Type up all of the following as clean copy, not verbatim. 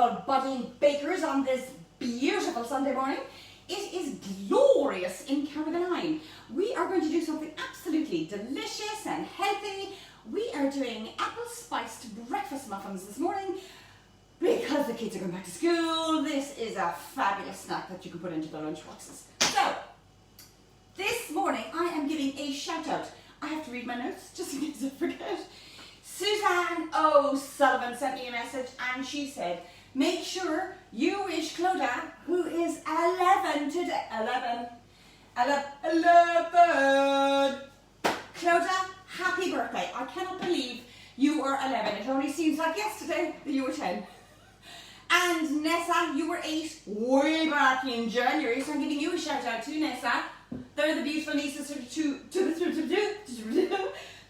wonderful budding bakers on this beautiful Sunday morning. It is glorious in Carrigaline. We are going to do something absolutely delicious and healthy. We are doing apple spiced breakfast muffins this morning because the kids are going back to school. This is a fabulous snack that you can put into the lunch boxes. So, this morning I am giving a shout out. I have to read my notes just in case I forget. Suzanne O'Sullivan sent me a message and she said, make sure you wish Clodagh, who is 11 today, 11. Clodagh, happy birthday. I cannot believe you are 11. It only seems like yesterday that you were 10. And Nessa, you were 8 way back in January, so I'm giving you a shout out to Nessa. They're the beautiful nieces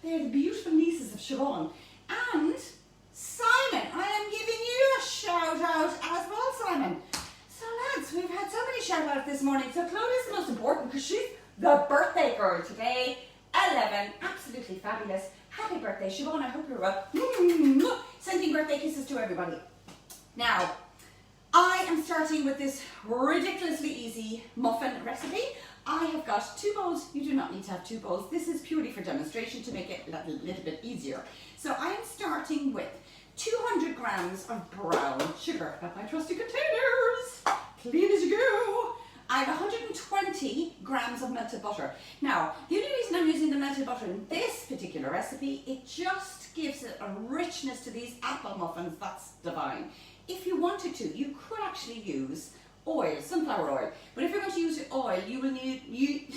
they're the beautiful nieces of Siobhan. And Simon, I am giving you a shout out as well, Simon. So lads, we've had so many shout outs this morning. So Claudia's the most important because she's the birthday girl today. 11, absolutely fabulous. Happy birthday, Siobhan, I hope you're well. Sending birthday kisses to everybody. Now, I am starting with this ridiculously easy muffin recipe. I have got 2 bowls. You do not need to have 2 bowls. This is purely for demonstration to make it a little bit easier. So I am starting with 200 grams of brown sugar. Got my trusty containers, clean as you go. I have 120 grams of melted butter. Now, the only reason I'm using the melted butter in this particular recipe, it just gives it a richness to these apple muffins that's divine. If you wanted to, you could actually use oil, sunflower oil. But if you're going to use oil, you will need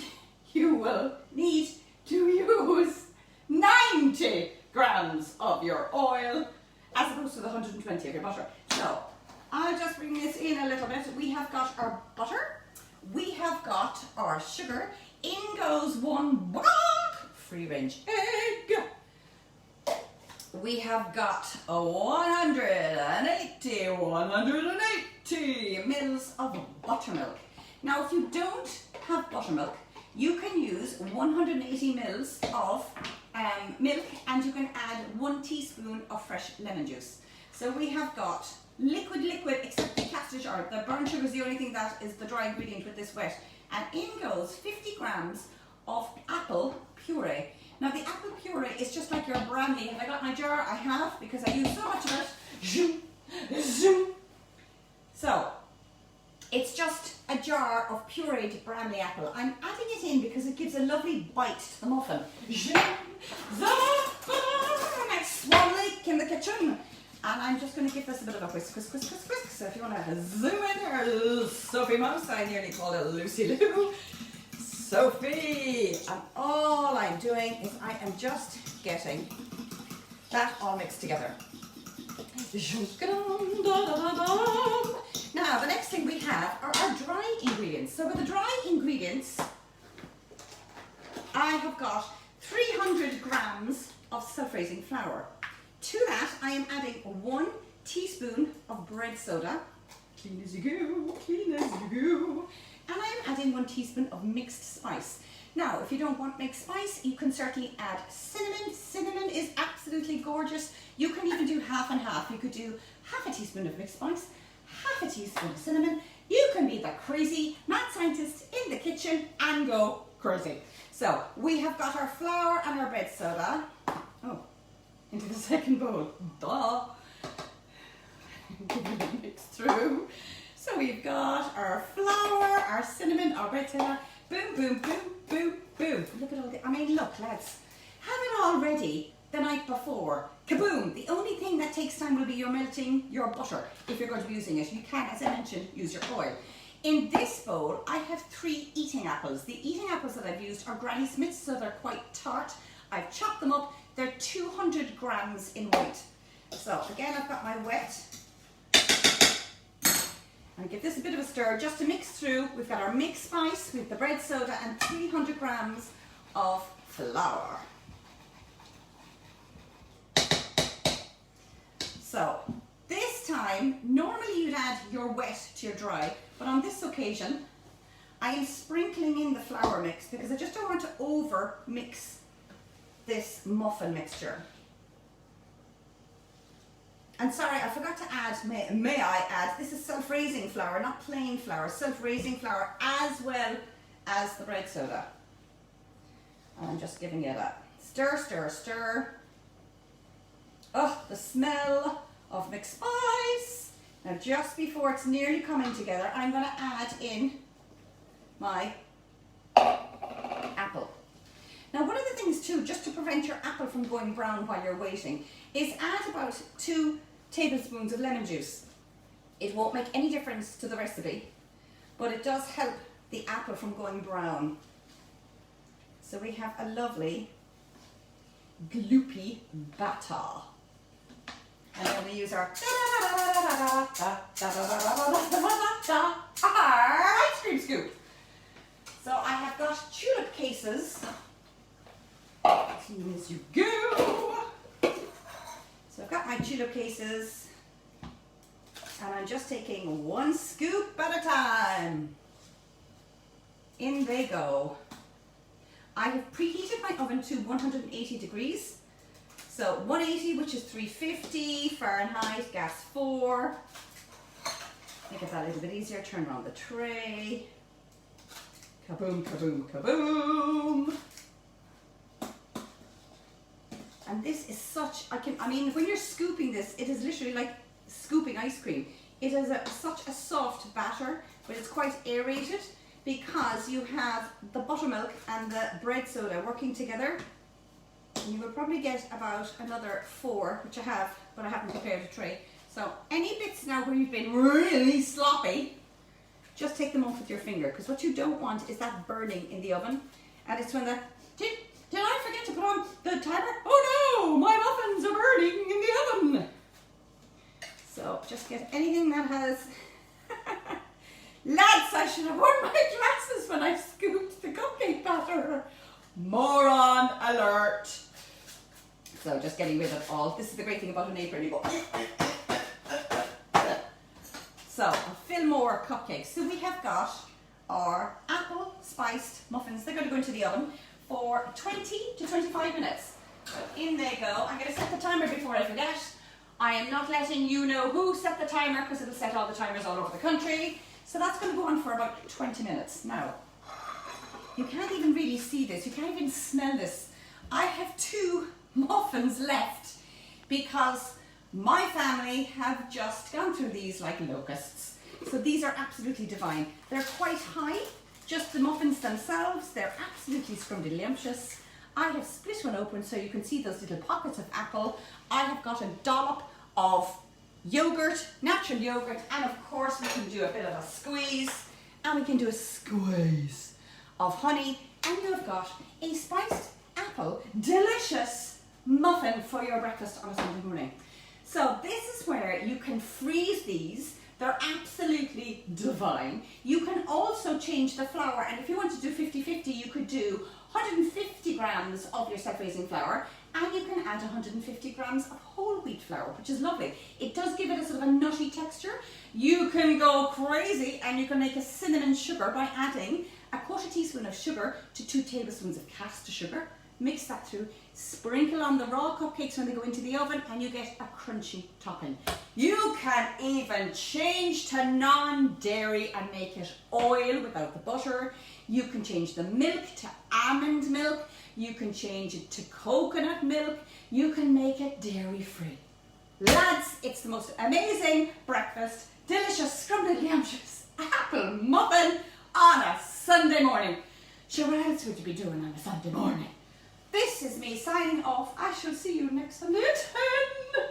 to use 90 grams of your oil as opposed to the 120 of your butter. So I'll just bring this in a little bit. We have got our butter, we have got our sugar. In goes 1 free range egg. We have got 180 mils of buttermilk. Now, if you don't have buttermilk, you can use 180 mils of milk and you can add 1 teaspoon of fresh lemon juice. So we have got liquid, except the castor jar. The brown sugar is the only thing that is the dry ingredient with this wet. And in goes 50 grams of apple puree. Now the apple puree is just like your Bramley. Have I got my jar? I have, because I use so much of it. Zoom, zoom. So, it's just a jar of pureed Bramley apple. I'm adding it in because it gives a lovely bite to the muffin. Zoom, the next Swan Lake in the kitchen. And I'm just going to give this a bit of a whisk. So if you want to zoom in here, Sophie Mouse, I nearly called it Lucy Lou. Sophie, and all I'm doing is I am just getting that all mixed together. Now the next thing we have are our dry ingredients. So with the dry ingredients, I have got 300 grams of self-raising flour. To that I am adding 1 teaspoon of bread soda, clean as you go, clean as you go. And I'm adding 1 teaspoon of mixed spice. Now, if you don't want mixed spice, you can certainly add cinnamon. Cinnamon is absolutely gorgeous. You can even do half and half. You could do half a teaspoon of mixed spice, half a teaspoon of cinnamon. You can be the crazy mad scientist in the kitchen and go crazy. So, we have got our flour and our bread soda. Oh, into the second bowl. Duh. Mix through. So we've got our flour, our cinnamon, our bread soda, boom, boom, boom, boom, boom. Look at all the, look lads, have it all ready the night before. Kaboom! The only thing that takes time will be your melting your butter if you're going to be using it. You can, as I mentioned, use your oil. In this bowl, I have 3 eating apples. The eating apples that I've used are Granny Smith's, so they're quite tart. I've chopped them up. They're 200 grams in weight. So again, I've got my wet. And give this a bit of a stir just to mix through. We've got our mixed spice with the bread soda and 300 grams of flour. So this time, normally you'd add your wet to your dry, but on this occasion, I am sprinkling in the flour mix because I just don't want to over mix this muffin mixture. And sorry, I forgot to add, may I add, this is self-raising flour, not plain flour, self-raising flour as well as the bread soda. And I'm just giving it a stir, stir, stir. Oh, the smell of mixed spice. Now just before it's nearly coming together, I'm going to add in my apple. Now one of the things too, just to prevent your apple from going brown while you're waiting, is add about 2 tablespoons of lemon juice. It won't make any difference to the recipe, but it does help the apple from going brown. So we have a lovely gloopy batter. And then we use our ice cream scoop. So I have got tulip cases. Clean as you go. So I've got my tulip cases, and I'm just taking 1 scoop at a time. In they go. I have preheated my oven to 180 degrees. So 180, which is 350 Fahrenheit, gas 4. Make it that a little bit easier. Turn around the tray. Kaboom, kaboom, kaboom. And this is such, I mean, when you're scooping this, it is literally like scooping ice cream. It is such a soft batter, but it's quite aerated because you have the buttermilk and the bread soda working together. And you will probably get about another 4, which I have, but I haven't prepared a tray. So any bits now where you've been really sloppy, just take them off with your finger, because what you don't want is that burning in the oven. And it's when did I forget to put on the timer? Oh no, my muffins are burning in the oven. So just get anything that has, lads, I should have worn my glasses when I scooped the cupcake batter. Moron alert. So just getting rid of all. This is the great thing about an apron. You go. So I'll fill more cupcakes. So we have got our apple spiced muffins. They're going to go into the oven for 20 to 25 minutes. So in they go. I'm going to set the timer before I forget. I am not letting you know who set the timer because it'll set all the timers all over the country. So that's going to go on for about 20 minutes. Now, you can't even really see this. You can't even smell this. I have 2 muffins left because my family have just gone through these like locusts. So these are absolutely divine. They're quite high, just the muffins themselves. They're absolutely scrumdiddlyumptious. I have split one open so you can see those little pockets of apple. I have got a dollop of yogurt, natural yogurt, and of course we can do a bit of a squeeze, and we can do a squeeze of honey, and you have got a spiced apple, delicious muffin for your breakfast on a Sunday morning. So this is where you can freeze these. They're absolutely divine. You can also change the flour, and if you want to do 50-50, you could do 150 grams of your self-raising flour, and you can add 150 grams of whole wheat flour, which is lovely. It does give it a sort of a nutty texture. You can go crazy, and you can make a cinnamon sugar by adding a 1/4 teaspoon of sugar to 2 tablespoons of caster sugar. Mix that through, sprinkle on the raw cupcakes when they go into the oven, and you get a crunchy topping. You can even change to non-dairy and make it oil without the butter. You can change the milk to almond milk. You can change it to coconut milk. You can make it dairy-free. Lads, it's the most amazing breakfast, delicious, scrumdiddlyumptious apple muffin on a Sunday morning. Sure, what else would you be doing on a Sunday morning? This is me signing off. I shall see you next Sunday at 10.